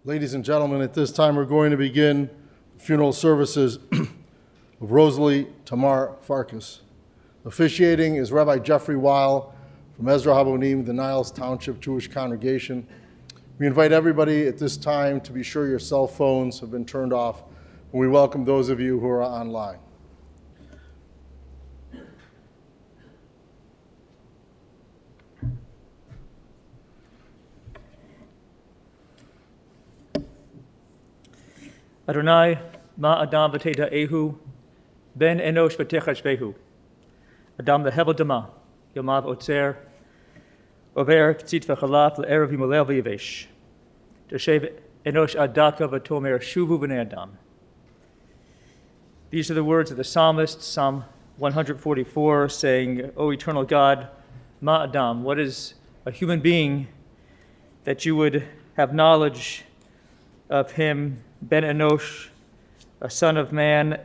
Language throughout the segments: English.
Ladies and gentlemen, at this time we're going to begin funeral services of Rosalie Tamar Farkas. Officiating is Rabbi Jeffrey Weil from Ezra Habonim, the Niles Township Jewish Congregation. We invite everybody at this time to be sure your cell phones have been turned off, and we welcome those of you who are online. Adonai, ma Adam v'teta ehu, ben enosh v'techach behu. Adam v'hevel dama, yomav otzer, over k'tzit v'chalaf l'erev yimolel v'yavesh. Teshev enosh adaka v'tomer shuvu v'nei Adam. These are the words of the psalmist, Psalm 144, saying, O eternal God, ma Adam, what is a human being that you would have knowledge of him, Ben Enosh, a son of man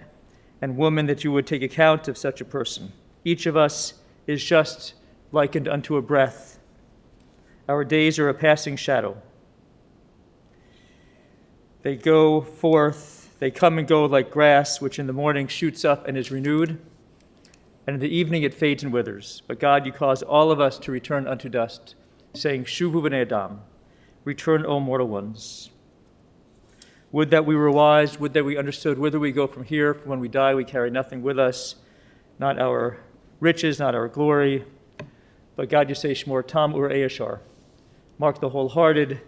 and woman, that you would take account of such a person. Each of us is just likened unto a breath. Our days are a passing shadow. They go forth, they come and go like grass, which in the morning shoots up and is renewed, and in the evening it fades and withers. But God, you cause all of us to return unto dust, saying, Shuvu b'nei Adam, return, O mortal ones. Would that we were wise, would that we understood whither we go from here, for when we die we carry nothing with us, not our riches, not our glory. But God, you say, Shmor tam ur eyashar, mark the wholehearted,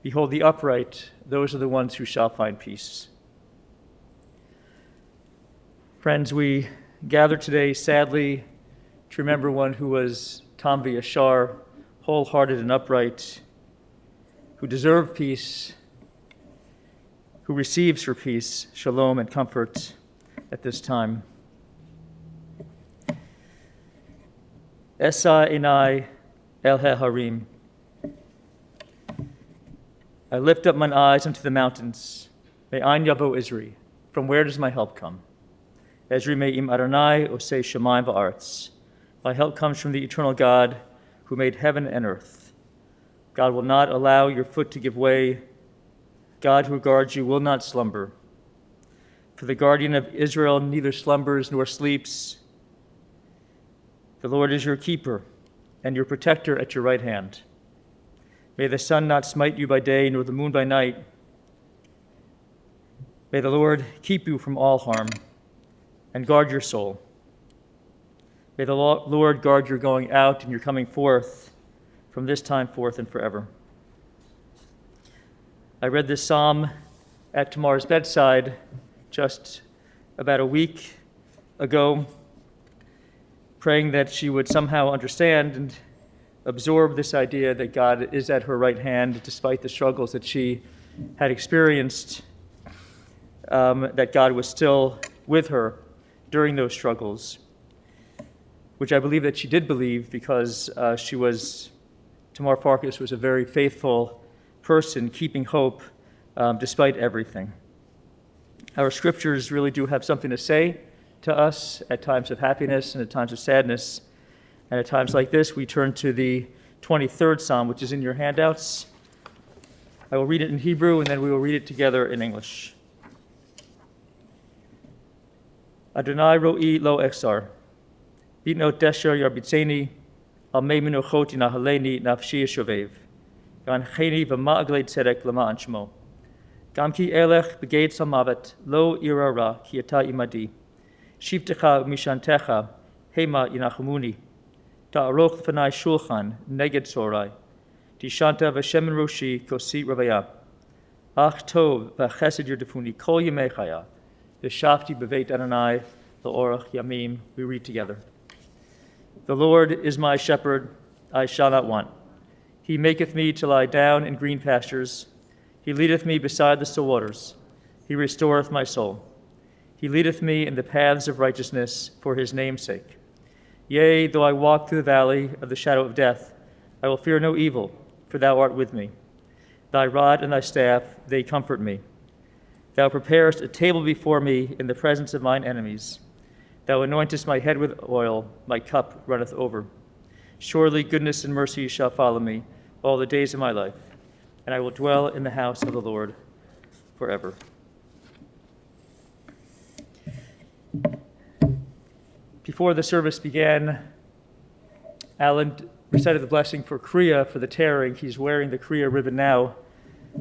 behold the upright, those are the ones who shall find peace. Friends, we gather today, sadly, to remember one who was tam v'yashar, wholehearted and upright, who deserved peace, who receives her peace, shalom, and comfort at this time. Esa enai el harim. I lift up mine eyes unto the mountains. Me'ain yavo Izri. From where does my help come? Ezri me'im Adonai osei shamayim va'aretz. My help comes from the eternal God who made heaven and earth. God will not allow your foot to give way. God who guards you will not slumber. For the guardian of Israel neither slumbers nor sleeps. The Lord is your keeper and your protector at your right hand. May the sun not smite you by day, nor the moon by night. May the Lord keep you from all harm and guard your soul. May the Lord guard your going out and your coming forth from this time forth and forever. I read this psalm at Tamar's bedside just about a week ago, praying that she would somehow understand and absorb this idea that God is at her right hand despite the struggles that she had experienced, that God was still with her during those struggles, which I believe that she did believe because Tamar Farkas was a very faithful person, keeping hope despite everything. Our scriptures really do have something to say to us at times of happiness and at times of sadness. And at times like this, we turn to the 23rd Psalm, which is in your handouts. I will read it in Hebrew, and then we will read it together in English. Adonai ro'i lo echsar, bitno desher yarbitzeni, al mei menochoti nahaleni nafshi yeshovev. Gan cheni v'ma'aglei tzedek l'ma'an shmo. Gam ki elech b'geit samavet lo ira ra ki ata imadi. Shivtecha u'mishantecha hema yinachumuni. Ta'aroch l'fanai shulchan neged sorai. Tishanta v'shemen roshi kosi ravaya. Ach tov v'chesed yerdefuni kol yemei chaya. V'shafti b'veit Adonai l'orach yamim. We read together. The Lord is my shepherd, I shall not want. He maketh me to lie down in green pastures. He leadeth me beside the still waters. He restoreth my soul. He leadeth me in the paths of righteousness for his name's sake. Yea, though I walk through the valley of the shadow of death, I will fear no evil, for thou art with me. Thy rod and thy staff, they comfort me. Thou preparest a table before me in the presence of mine enemies. Thou anointest my head with oil, my cup runneth over. Surely goodness and mercy shall follow me all the days of my life, and I will dwell in the house of the Lord forever. Before the service began, Alan recited the blessing for Kriya for the tearing. He's wearing the Kriya ribbon now.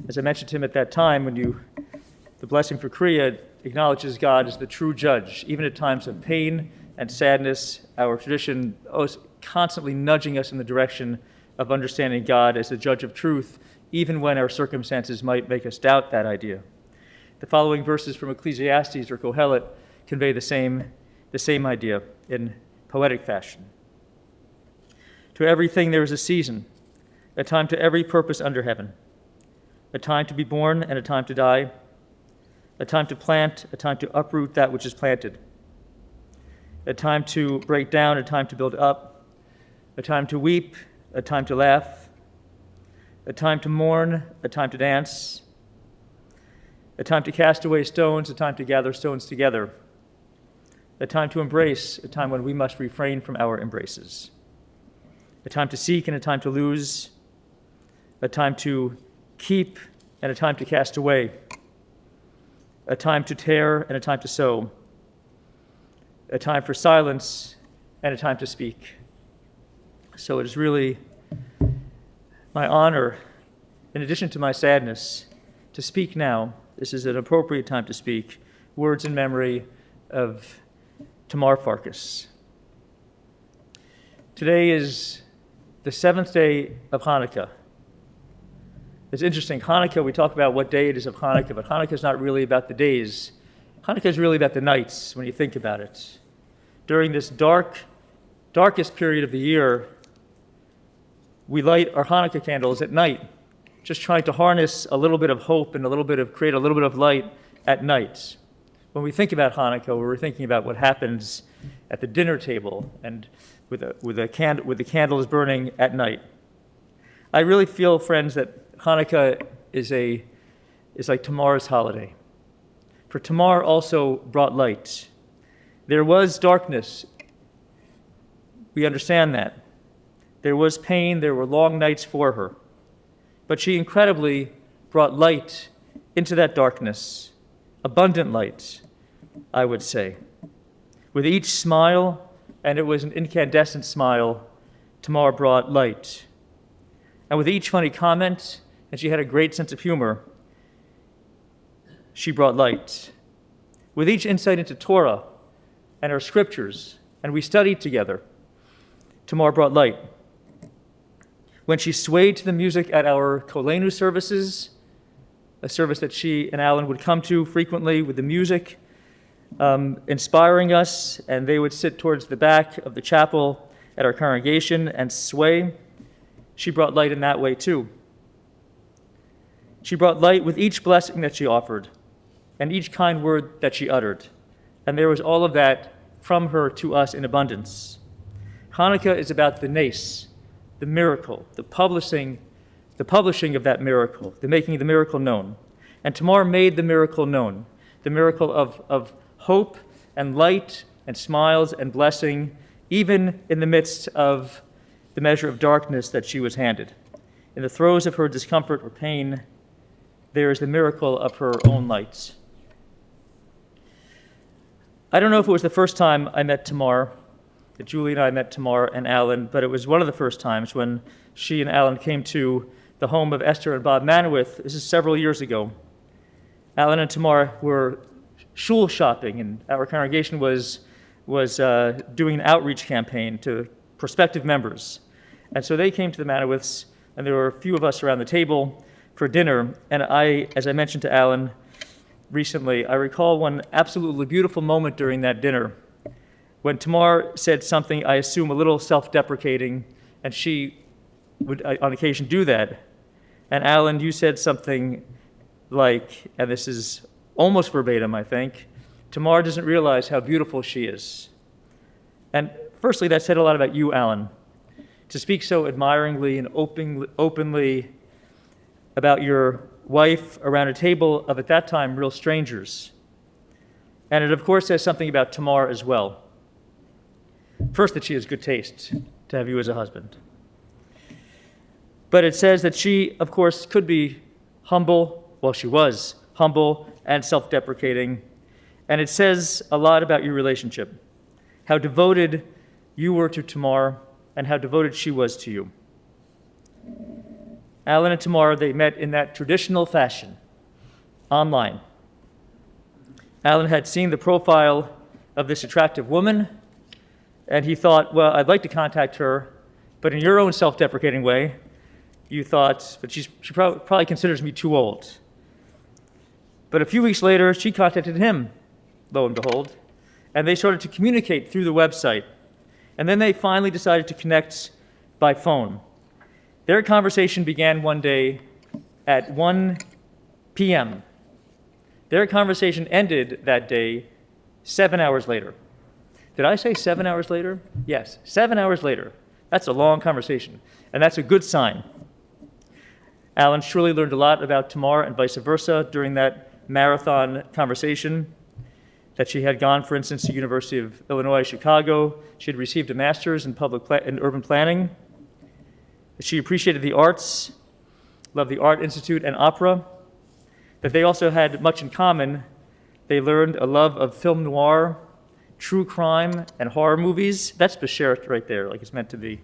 As I mentioned to him at that time, the blessing for Kriya acknowledges God as the true judge. Even at times of pain and sadness, our tradition is constantly nudging us in the direction of understanding God as the judge of truth, even when our circumstances might make us doubt that idea. The following verses from Ecclesiastes or Kohelet convey the same idea in poetic fashion. To everything there is a season, a time to every purpose under heaven, a time to be born and a time to die, a time to plant, a time to uproot that which is planted, a time to break down, a time to build up, a time to weep, a time to laugh, a time to mourn, a time to dance, a time to cast away stones, a time to gather stones together, a time to embrace, a time when we must refrain from our embraces, a time to seek and a time to lose, a time to keep and a time to cast away, a time to tear and a time to sow, a time for silence and a time to speak. So it is really my honor, in addition to my sadness, to speak now. This is an appropriate time to speak words in memory of Tamar Farkas. Today is the 7th day of Hanukkah. It's interesting, Hanukkah, we talk about what day it is of Hanukkah, but Hanukkah is not really about the days. Hanukkah is really about the nights, when you think about it. During this darkest period of the year, we light our Hanukkah candles at night, just trying to harness a little bit of hope and create a little bit of light at night. When we think about Hanukkah, we're thinking about what happens at the dinner table and with the candles burning at night. I really feel, friends, that Hanukkah is like Tamar's holiday. For Tamar also brought light. There was darkness. We understand that. There was pain, there were long nights for her. But she incredibly brought light into that darkness, abundant light, I would say. With each smile, and it was an incandescent smile, Tamar brought light. And with each funny comment, and she had a great sense of humor, she brought light. With each insight into Torah and our scriptures, and we studied together, Tamar brought light. When she swayed to the music at our Kolenu services, a service that she and Alan would come to frequently with the music, inspiring us, and they would sit towards the back of the chapel at our congregation and sway, she brought light in that way too. She brought light with each blessing that she offered and each kind word that she uttered, and there was all of that from her to us in abundance. Hanukkah is about the nace, the miracle, the publishing of that miracle, the making the miracle known. And Tamar made the miracle known, the miracle of hope and light and smiles and blessing, even in the midst of the measure of darkness that she was handed. In the throes of her discomfort or pain, there is the miracle of her own light. I don't know if it was the first time I met Tamar, that Julie and I met Tamar and Alan, but it was one of the first times when she and Alan came to the home of Esther and Bob Manowith. This is several years ago. Alan and Tamar were shul shopping, and our congregation was doing an outreach campaign to prospective members. And so they came to the Manowiths, and there were a few of us around the table for dinner. And I, as I mentioned to Alan recently, I recall one absolutely beautiful moment during that dinner when Tamar said something, I assume, a little self-deprecating, and she would on occasion do that. And Alan, you said something like, and this is almost verbatim, I think, Tamar doesn't realize how beautiful she is. And firstly, that said a lot about you, Alan, to speak so admiringly and openly about your wife around a table of, at that time, real strangers. And it, of course, says something about Tamar as well. First, that she has good taste to have you as a husband. But it says that she, of course, could be humble. Well, she was humble and self-deprecating. And it says a lot about your relationship, how devoted you were to Tamar and how devoted she was to you. Alan and Tamar, they met in that traditional fashion, online. Alan had seen the profile of this attractive woman, and he thought, well, I'd like to contact her, but in your own self-deprecating way, you thought, but she probably considers me too old. But a few weeks later, she contacted him, lo and behold, and they started to communicate through the website. And then they finally decided to connect by phone. Their conversation began one day at 1 p.m. Their conversation ended that day 7 hours later. Did I say 7 hours later? Yes, 7 hours later. That's a long conversation, and that's a good sign. Alan surely learned a lot about Tamar and vice versa during that marathon conversation, that she had gone, for instance, to the University of Illinois, Chicago. She had received a master's in urban planning. She appreciated the arts, loved the Art Institute and opera, that they also had much in common. They learned a love of film noir, true crime, and horror movies. That's Beshert right there, like it's meant to be.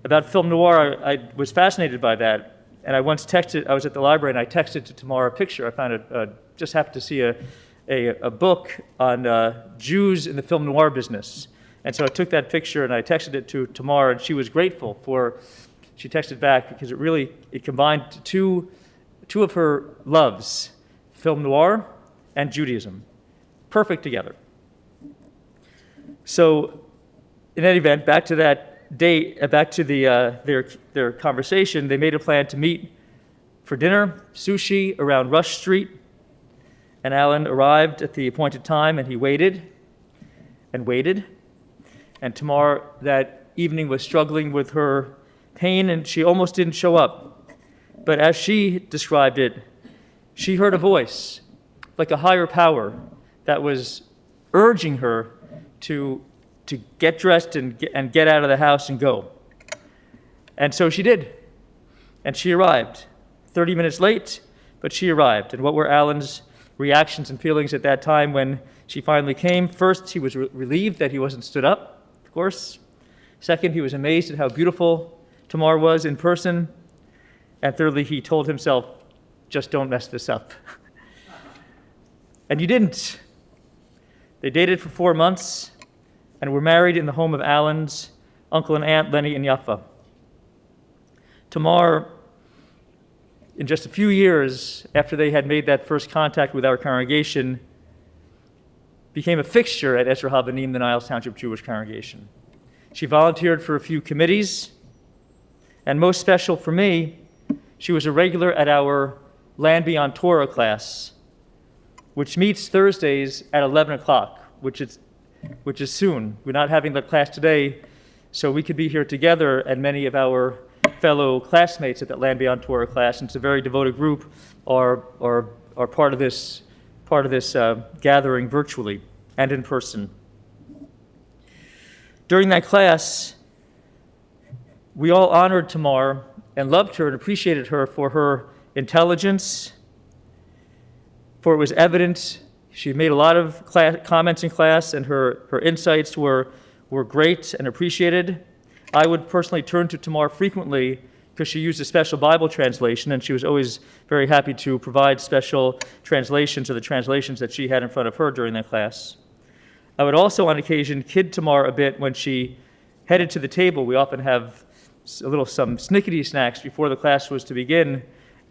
About film noir, I was fascinated by that. And I once texted, I was at the library and I texted to Tamar a picture. I found just happened to see a book on Jews in the film noir business. And so I took that picture and I texted it to Tamar, and she was grateful she texted back because it combined two of her loves, film noir and Judaism. Perfect together. So in any event, back to that date, back to their conversation, they made a plan to meet for dinner, sushi, around Rush Street. And Alan arrived at the appointed time, and he waited and waited. And Tamar that evening was struggling with her pain, and she almost didn't show up. But as she described it, she heard a voice, like a higher power, that was urging her to get dressed and get out of the house and go. And so she did. And she arrived. 30 minutes late, but she arrived. And what were Alan's reactions and feelings at that time when she finally came? First, he was relieved that he wasn't stood up, of course. Second, he was amazed at how beautiful Tamar was in person. And thirdly, he told himself, just don't mess this up. And you didn't. They dated for 4 months and were married in the home of Alan's uncle and aunt, Lenny and Yaffa. Tamar, in just a few years after they had made that first contact with our congregation, became a fixture at Ezra Habanim, the Niles Township Jewish congregation. She volunteered for a few committees, and most special for me, she was a regular at our Land Beyond Torah class, which meets Thursdays at 11 o'clock, which is soon. We're not having that class today, so we could be here together, and many of our fellow classmates at that Land Beyond Torah class, and it's a very devoted group, are part of this gathering virtually and in person. During that class, we all honored Tamar and loved her and appreciated her for her intelligence, for it was evident she made a lot of comments in class, and her insights were great and appreciated. I would personally turn to Tamar frequently because she used a special Bible translation, and she was always very happy to provide special translations of the translations that she had in front of her during that class. I would also, on occasion, kid Tamar a bit when she headed to the table. We often have some snickety snacks before the class was to begin,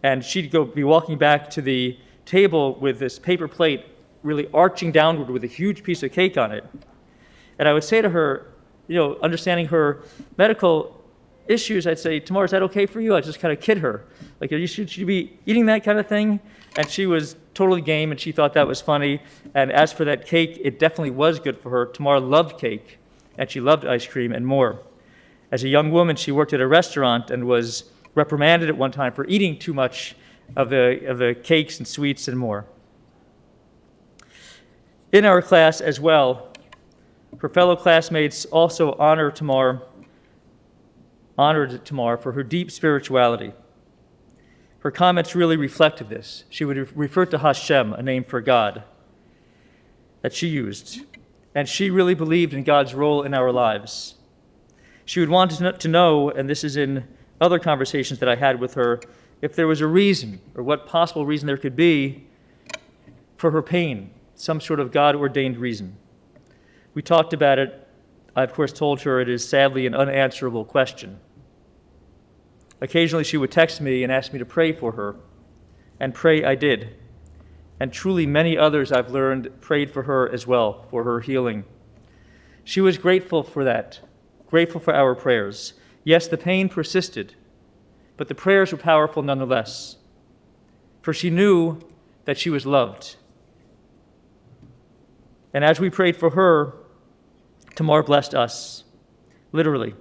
and she'd be walking back to the table with this paper plate really arching downward with a huge piece of cake on it. And I would say to her, understanding her medical issues, I'd say, Tamar, is that okay for you? I'd just kind of kid her. Like, should you be eating that kind of thing? And she was totally game, and she thought that was funny. And as for that cake, it definitely was good for her. Tamar loved cake, and she loved ice cream and more. As a young woman, she worked at a restaurant and was reprimanded at one time for eating too much of the cakes and sweets and more. In our class as well, her fellow classmates also honor Tamar honored Tamar for her deep spirituality. Her comments really reflected this. She would refer to Hashem, a name for God, that she used. And she really believed in God's role in our lives. She would want to know, and this is in other conversations that I had with her, if there was a reason, or what possible reason there could be for her pain, some sort of God-ordained reason. We talked about it. I, of course, told her it is sadly an unanswerable question. Occasionally, she would text me and ask me to pray for her, and pray I did. And truly, many others I've learned prayed for her as well, for her healing. She was grateful for that, grateful for our prayers. Yes, the pain persisted, but the prayers were powerful nonetheless, for she knew that she was loved. And as we prayed for her, Tamar blessed us, literally.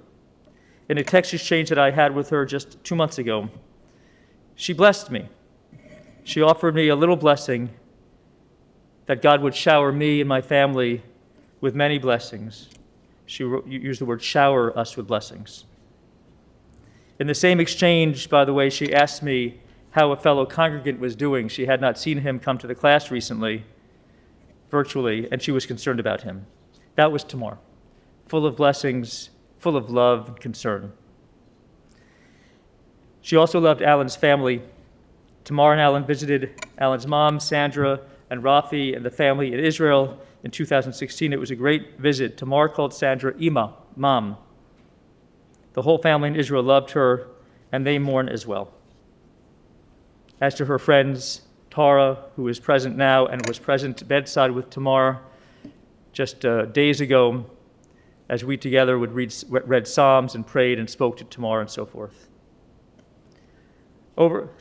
In a text exchange that I had with her just 2 months ago, she blessed me. She offered me a little blessing that God would shower me and my family with many blessings. She used the word shower us with blessings. In the same exchange, by the way, she asked me how a fellow congregant was doing. She had not seen him come to the class recently, virtually, and she was concerned about him. That was Tamar, full of blessings, full of love and concern. She also loved Alan's family. Tamar and Alan visited Alan's mom, Sandra, and Rafi and the family in Israel in 2016. It was a great visit. Tamar called Sandra Ima, Mom. The whole family in Israel loved her, and they mourn as well. As to her friends, Tara, who is present now and was present bedside with Tamar just days ago, as we together would read Psalms and prayed and spoke to Tamar and so forth.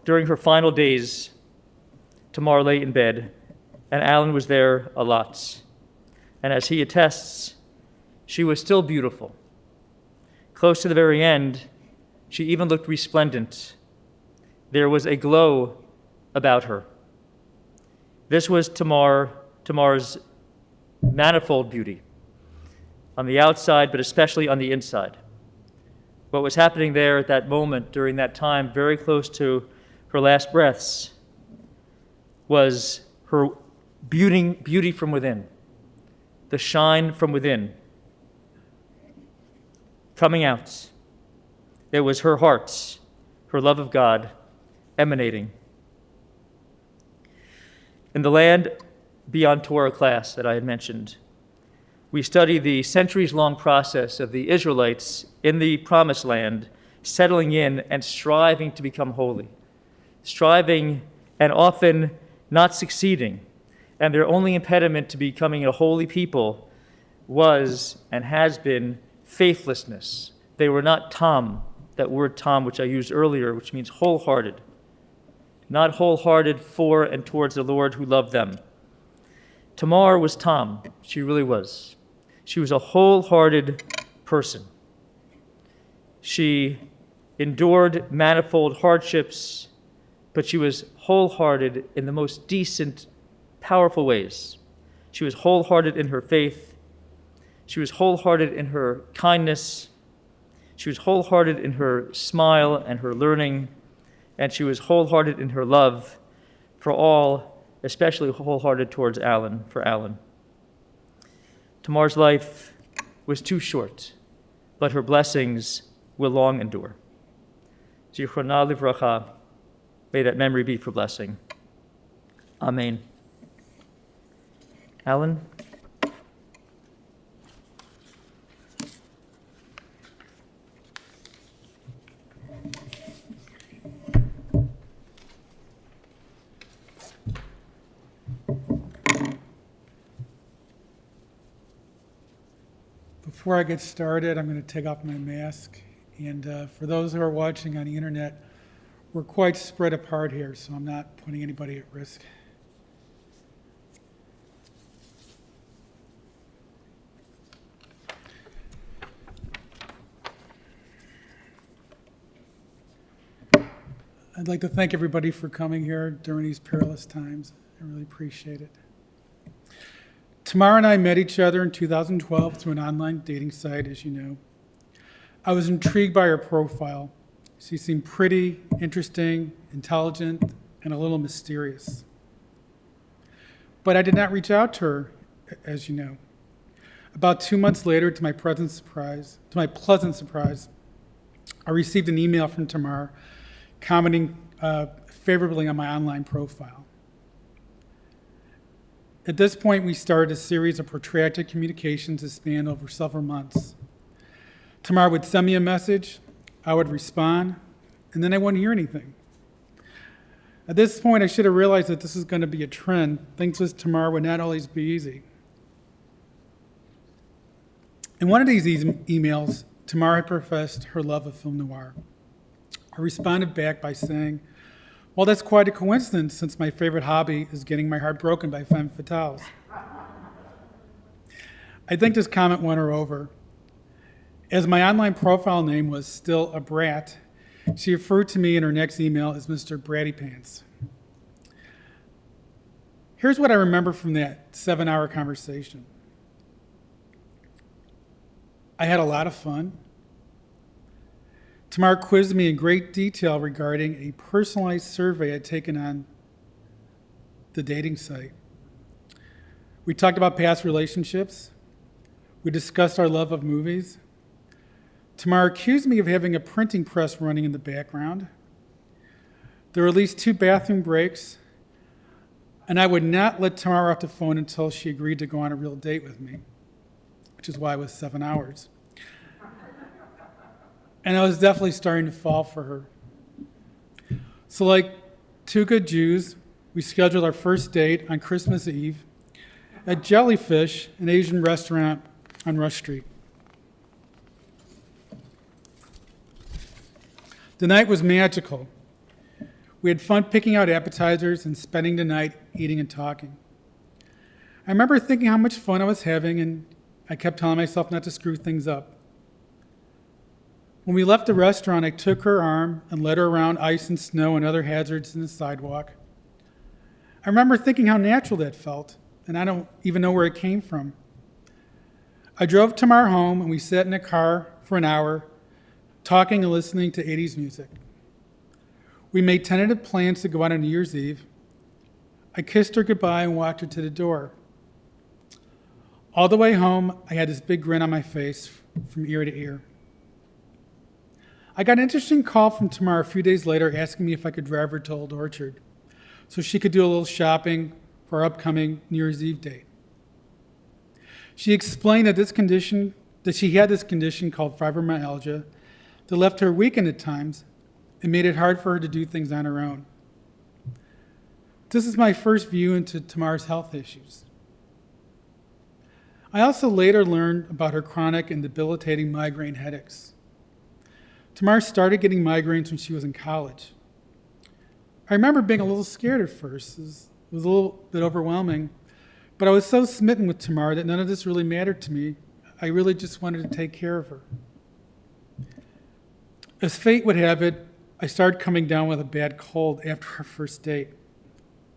During her final days, Tamar lay in bed, and Alan was there a lot. And as he attests, she was still beautiful. Close to the very end, she even looked resplendent. There was a glow about her. This was Tamar's manifold beauty, on the outside, but especially on the inside. What was happening there at that moment, during that time, very close to her last breaths, was her beauty from within, the shine from within, coming out. It was her heart, her love of God, emanating. In the Land Beyond Torah class that I had mentioned, we study the centuries-long process of the Israelites in the Promised Land, settling in and striving to become holy, striving and often not succeeding. And their only impediment to becoming a holy people was and has been faithlessness. They were not tam, that word tam, which I used earlier, which means wholehearted. Not wholehearted for and towards the Lord who loved them. Tamar was tam. She really was. She was a wholehearted person. She endured manifold hardships, but she was wholehearted in the most decent, powerful ways. She was wholehearted in her faith. She was wholehearted in her kindness. She was wholehearted in her smile and her learning. And she was wholehearted in her love for all, especially wholehearted towards Alan, for Alan. Tamar's life was too short, but her blessings will long endure. Zichrona livracha, may that memory be for blessing. Amen. Alan? Before I get started, I'm going to take off my mask. And for those who are watching on the internet, we're quite spread apart here, so I'm not putting anybody at risk. I'd like to thank everybody for coming here during these perilous times. I really appreciate it. Tamar and I met each other in 2012 through an online dating site, as you know. I was intrigued by her profile. She seemed pretty, interesting, intelligent, and a little mysterious. But I did not reach out to her, as you know. About 2 months later, to my pleasant surprise, I received an email from Tamar commenting favorably on my online profile. At this point, we started a series of protracted communications that spanned over several months. Tamar would send me a message, I would respond, and then I wouldn't hear anything. At this point, I should have realized that this was going to be a trend. Things with Tamar would not always be easy. In one of these emails, Tamar had professed her love of film noir. I responded back by saying, well, that's quite a coincidence since my favorite hobby is getting my heart broken by femme fatales. I think this comment won her over. As my online profile name was still a brat, she referred to me in her next email as Mr. Bratty Pants. Here's what I remember from that 7-hour conversation. I had a lot of fun. Tamar quizzed me in great detail regarding a personalized survey I'd taken on the dating site. We talked about past relationships. We discussed our love of movies. Tamar accused me of having a printing press running in the background. There were at least 2 bathroom breaks, and I would not let Tamar off the phone until she agreed to go on a real date with me, which is why it was 7 hours. And I was definitely starting to fall for her. So like 2 good Jews, we scheduled our first date on Christmas Eve at Jellyfish, an Asian restaurant on Rush Street. The night was magical. We had fun picking out appetizers and spending the night eating and talking. I remember thinking how much fun I was having, and I kept telling myself not to screw things up. When we left the restaurant, I took her arm and led her around ice and snow and other hazards in the sidewalk. I remember thinking how natural that felt, and I don't even know where it came from. I drove Tamar home, and we sat in a car for an hour, talking and listening to 80s music. We made tentative plans to go out on New Year's Eve. I kissed her goodbye and walked her to the door. All the way home, I had this big grin on my face from ear to ear. I got an interesting call from Tamar a few days later asking me if I could drive her to Old Orchard so she could do a little shopping for our upcoming New Year's Eve date. She explained that she had this condition called fibromyalgia that left her weakened at times and made it hard for her to do things on her own. This is my first view into Tamar's health issues. I also later learned about her chronic and debilitating migraine headaches. Tamar started getting migraines when she was in college. I remember being a little scared at first. It was a little bit overwhelming, but I was so smitten with Tamar that none of this really mattered to me. I really just wanted to take care of her. As fate would have it, I started coming down with a bad cold after our first date,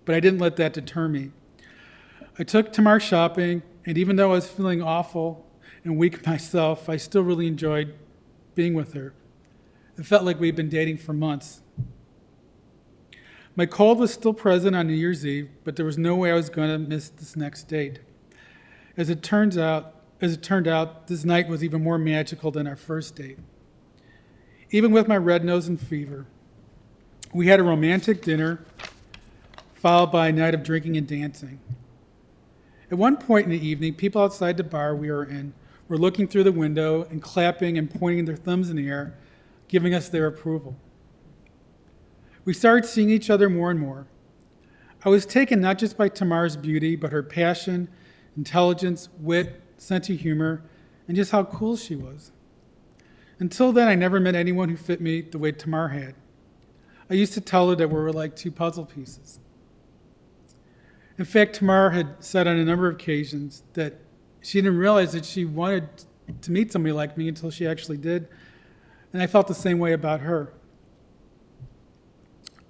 but I didn't let that deter me. I took Tamar shopping, and even though I was feeling awful and weak myself, I still really enjoyed being with her. It felt like we'd been dating for months. My cold was still present on New Year's Eve, but there was no way I was going to miss this next date. As it turned out, this night was even more magical than our first date. Even with my red nose and fever, we had a romantic dinner, followed by a night of drinking and dancing. At one point in the evening, people outside the bar we were in were looking through the window and clapping and pointing their thumbs in the air, giving us their approval. We started seeing each other more and more. I was taken not just by Tamar's beauty, but her passion, intelligence, wit, sense of humor, and just how cool she was. Until then, I never met anyone who fit me the way Tamar had. I used to tell her that we were like 2 puzzle pieces. In fact, Tamar had said on a number of occasions that she didn't realize that she wanted to meet somebody like me until she actually did, and I felt the same way about her.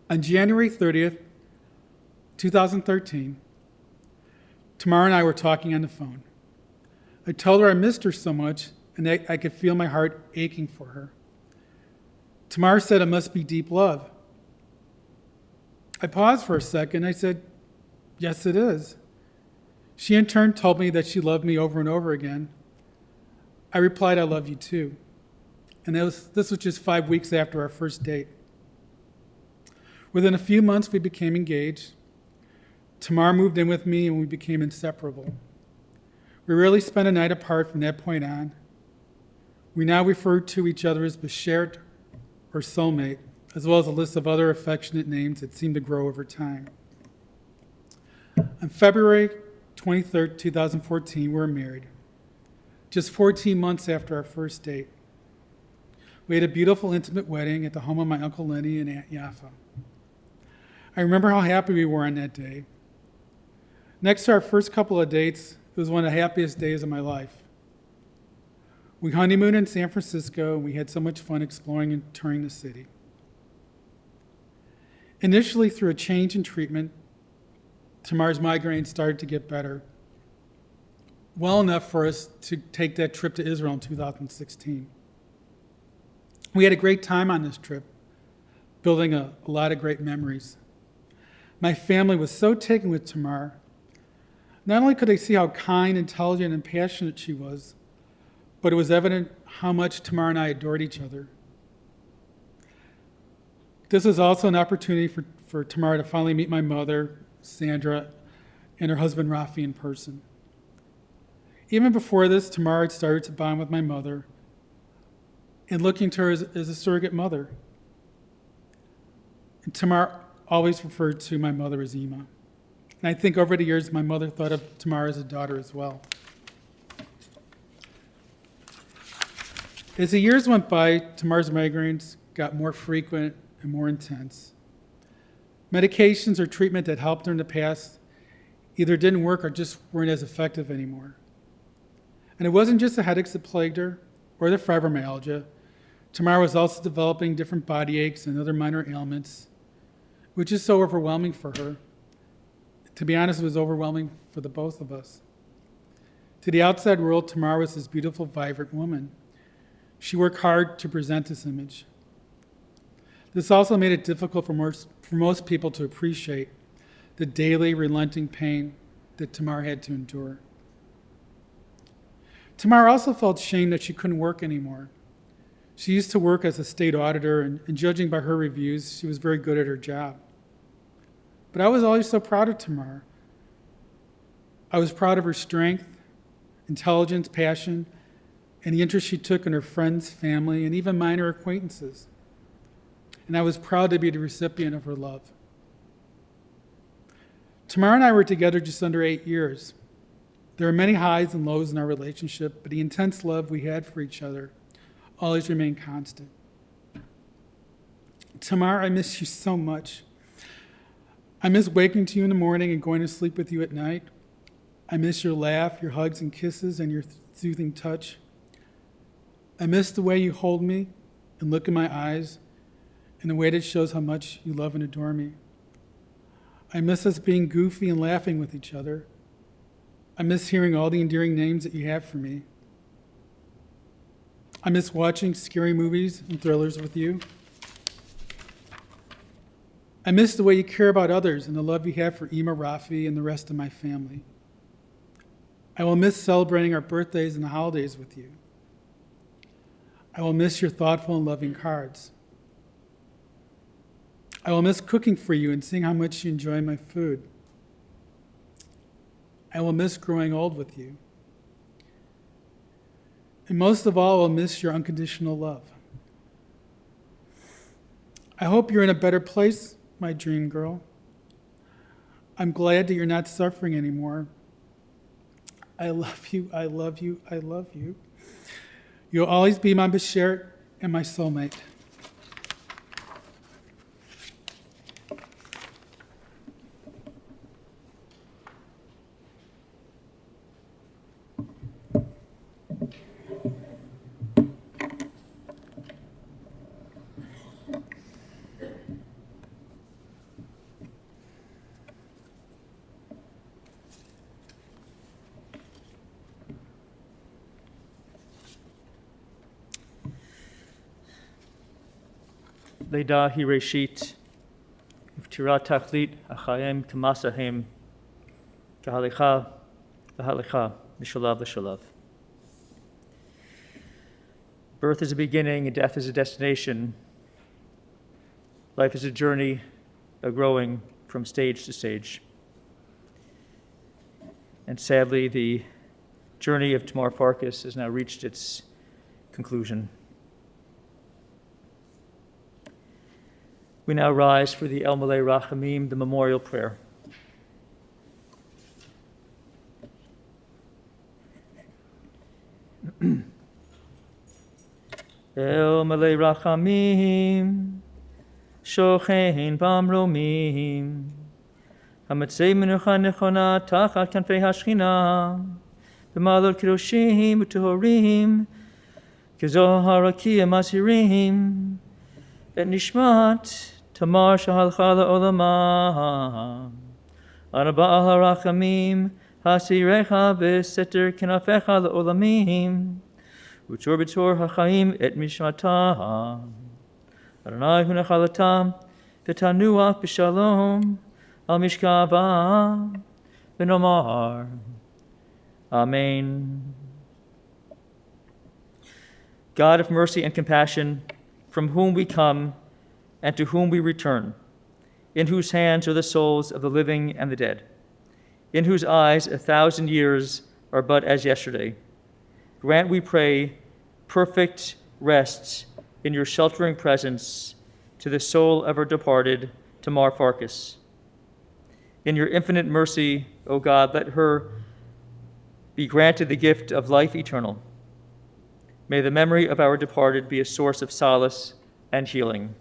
On January 30th, 2013, Tamar and I were talking on the phone. I told her I missed her so much and I could feel my heart aching for her. Tamar said it must be deep love. I paused for a second. I said, yes, it is. She in turn told me that she loved me over and over again. I replied, I love you too. And this was just 5 weeks after our first date. Within a few months, we became engaged. Tamar moved in with me and we became inseparable. We rarely spent a night apart from that point on. We now refer to each other as beshert or soulmate, as well as a list of other affectionate names that seem to grow over time. On February 23rd, 2014, we were married, just 14 months after our first date. We had a beautiful, intimate wedding at the home of my Uncle Lenny and Aunt Yaffa. I remember how happy we were on that day. Next to our first couple of dates, it was one of the happiest days of my life. We honeymooned in San Francisco, and we had so much fun exploring and touring the city. Initially, through a change in treatment, Tamar's migraine started to get better, well enough for us to take that trip to Israel in 2016. We had a great time on this trip, building a lot of great memories. My family was so taken with Tamar. Not only could they see how kind, intelligent, and passionate she was, but it was evident how much Tamar and I adored each other. This was also an opportunity for Tamar to finally meet my mother, Sandra, and her husband, Rafi, in person. Even before this, Tamar had started to bond with my mother and looking to her as a surrogate mother. And Tamar always referred to my mother as Ima. And I think over the years, my mother thought of Tamar as a daughter as well. As the years went by, Tamar's migraines got more frequent and more intense. Medications or treatment that helped her in the past either didn't work or just weren't as effective anymore. And it wasn't just the headaches that plagued her or the fibromyalgia. Tamar was also developing different body aches and other minor ailments, which is so overwhelming for her. To be honest, it was overwhelming for the both of us. To the outside world, Tamar was this beautiful, vibrant woman. She worked hard to present this image. This also made it difficult for most people to appreciate the daily, relenting pain that Tamar had to endure. Tamar also felt shame that she couldn't work anymore. She used to work as a state auditor, and judging by her reviews, she was very good at her job. But I was always so proud of Tamar. I was proud of her strength, intelligence, passion, and the interest she took in her friends, family, and even minor acquaintances. And I was proud to be the recipient of her love. Tamar and I were together just under 8 years. There were many highs and lows in our relationship, but the intense love we had for each other always remained constant. Tamar, I miss you so much. I miss waking to you in the morning and going to sleep with you at night. I miss your laugh, your hugs and kisses, and your soothing touch. I miss the way you hold me and look in my eyes in a way that shows how much you love and adore me. I miss us being goofy and laughing with each other. I miss hearing all the endearing names that you have for me. I miss watching scary movies and thrillers with you. I miss the way you care about others and the love you have for Ima, Rafi, and the rest of my family. I will miss celebrating our birthdays and the holidays with you. I will miss your thoughtful and loving cards. I will miss cooking for you and seeing how much you enjoy my food. I will miss growing old with you. And most of all, I will miss your unconditional love. I hope you're in a better place, my dream girl. I'm glad that you're not suffering anymore. I love you, I love you, I love you. You'll always be my beshert and my soulmate. לידה היא ראשית, ופטירה תכלית החיים כמסהם, כהליכה והליכה, משלב לשלב. Birth is a beginning and death is a destination. Life is a journey, a growing from stage to stage. And sadly, the journey of Tamar Farkas has now reached its conclusion. We now rise for the El Malay Rachamim, the memorial prayer. El Malay Rachamim, Shochein Bamromim, Hamatzei Menucha Nechona Tachat Kanfei Hashchina, B'malot Kedoshim U'Tehorim, Kezohar Rakia Masirim, Et Nishmat Tamar Shahalcha La'olama, Ana Ba'al HaRachamim, Hasirecha B'Seter Kenafecha La'olamim, U'Tor B'Tor HaChaim Et Mishmata, Adonai hu nachalatam, v'tanuach b'shalom, al mishkava, v'nomar. Amen. God of mercy and compassion, from whom we come and to whom we return, in whose hands are the souls of the living and the dead, in whose eyes 1,000 years are but as yesterday, grant, we pray, perfect rest in your sheltering presence to the soul of our departed, Tamar Farkas. In your infinite mercy, O God, let her be granted the gift of life eternal. May the memory of our departed be a source of solace and healing,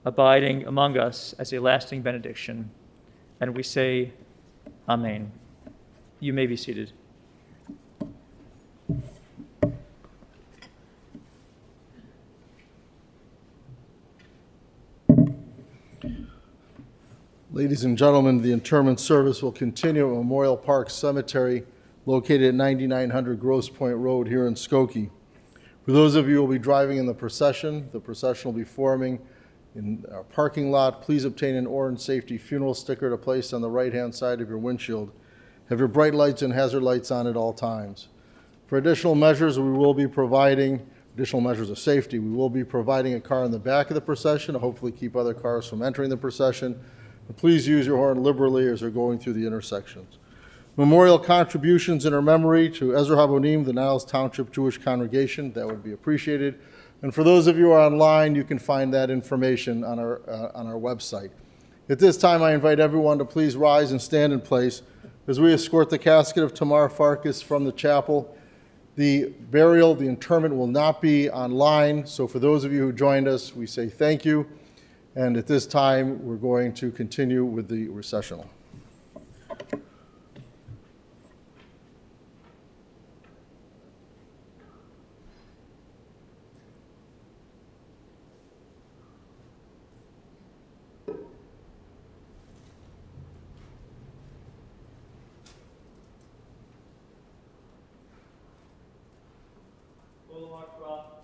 abiding among us as a lasting benediction. And we say, Amen. You may be seated. Ladies and gentlemen, the interment service will continue at Memorial Park Cemetery, located at 9900 Grosse Point Road here in Skokie. For those of you who will be driving in the procession will be forming in our parking lot. Please obtain an orange safety funeral sticker to place on the right-hand side of your windshield. Have your bright lights and hazard lights on at all times. For additional measures, we will be providing additional measures of safety. We will be providing a car in the back of the procession to hopefully keep other cars from entering the procession. Please use your horn liberally as you're going through the intersections. Memorial contributions in her memory to Ezra Habonim, the Niles Township Jewish Congregation, that would be appreciated. And for those of you who are online, you can find that information on our website. At this time, I invite everyone to please rise and stand in place as we escort the casket of Tamar Farkas from the chapel. The burial, the interment will not be online, so for those of you who joined us, we say thank you. And at this time, we're going to continue with the recessional. Olá,